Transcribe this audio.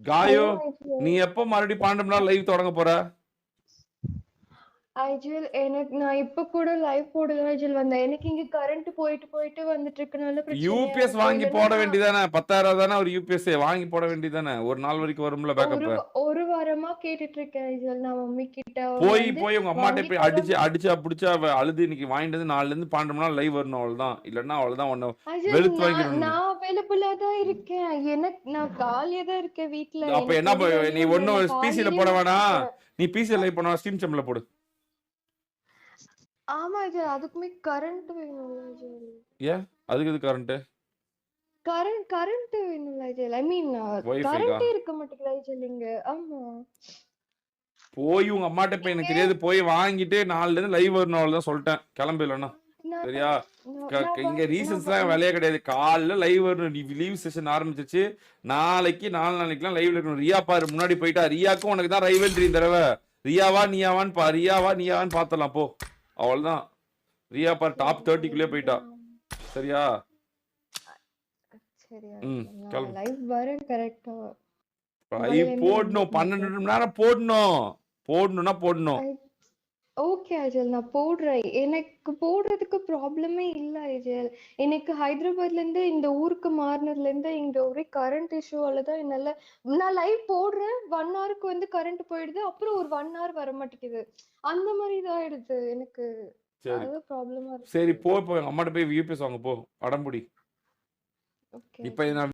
காயோ, hello ஐஜுவல். நீ எப்போ மறுபடியும் 12 மணி நேரம் லைவ் தொடங்க போற? ஐஜுவல் எனக்கு நான் இப்ப கூட லைவ் போடல ஐஜுவல் வந்தேன். எனக்கு இங்க கரண்ட் போயிட்டு போயிட்டு வந்துட்டு இருக்கனால பிரச்சனையா யூபிஎஸ் இருக்கும். வாங்கி இல்லன்னா போட நான் வேண்டியதானே? 10,000 தானே ஒரு யூபிஎஸ் வாங்கி போட வேண்டியதானே? ஒரு நாள் வரைக்கும் வரும்ல ஒரு பேக்கப். ஒரு வாரமா கேட்டுட்டு இருக்கேன் ஐஜுவல். நான் மம்மி கிட்ட அவங்க போய் வந்து போய் உங்க அம்மாட்ட வாங்கி போய் தர அடிச்சா புடிச்சா அழுது இன்னைக்கு வாங்கிட்டு வந்து 4ல இருந்து 12 மணி நேரம் லைவ் வரணும் அவ்வளவுதான். இல்லன்னா அவ்வளவுதான் உன்னை ஐஜுவல் வெளுத்து நான் வாங்கிடணும். நான் அவைலபிளா தான் இருக்கேன். நான் காலியா தான் இருக்கேன் வீட்ல. அப்ப எனக்கு என்ன ஒரு நீ வேலையும் இல்ல. ஒன்னும் நான் பிசில காலையிலயே போட வேணாம். முடிச்சுட்டு போறேன். நீ பிசில லைவ் பண்ண ஸ்ட்ரீம் சேனல்ல போடு. ஆமா ஐஜுவல். அதுக்குமே கரண்ட் வேணும்ல ஐஜுவல். ஏன் அதுக்கு எது கரண்ட்? கரண்ட் வேணும்ல ஐஜுவல். ஐ மீன் வைஃபைக்கா? கரண்டே இருக்க மாட்டேங்குது ஐஜுவல் இங்க. ஆமா. போய் உங்க அம்மாட்ட போய் இங்க எனக்கு தெரியாது போய் வாங்கிட்டு 4ல இருந்து லைவ் வரணும் அவ்வளவுதான் சொல்லிட்டேன். கிளம்பு இல்லைன்னா. நான் சரியா? இங்க நான் ரீசன்ஸ் நான் எல்லாம் வேலையே கிடையாது. காலைல லைவ் வரணும். நீ லீவ் செஷன் ஆரம்பிச்சிச்சு. நாளைக்கு 4 நாளைக்குலாம் லைவ்ல இருக்கணும். ரியா பாரு முன்னாடி போயிட்டா. ரியாக்கும் உனக்கு தான் ரைவல்ரி தடவை. ரியாவா நீயாவான்னு பா. ரியாவா நீயாவான்னு பாத்தலாம் போ. அவ்வளவுதான். ரியா பாரு டாப் 30க்குள்ளே போயிட்டா. சரியா? சரி கிளம்பு. நான் லைவ் வரேன் கரெக்டா. லைவ் போடணும். 12 மணி நேரம் போடணும். போடணும்னா போடணும். ஓகே அஜல் நான் போடுறேன். எனக்கு போடுறதுக்கு ப்ராப்ளமே இல்ல அஜல். எனக்கு ஹைதராபாத்ல இருந்து இந்த ஊருக்கு மாறினதுல இருந்து இங்க ஒரே கரண்ட் இஷ்யூவால தான் என்னால நான் லைவ் போடுறேன் 1 ஹவருக்கு வந்து கரண்ட் போயிடுது. அப்புறம் ஒரு 1 ஹவர் வர மாட்டேங்குது. அந்த மாதிரி இதாயிடுது எனக்கு. சரி அது ப்ராப்ளமா இருக்கு. சரி போ. அம்மாட்ட போய் யூபிஎஸ் வாங்க போ. அடம்புடி. ஓகே இப்ப நான்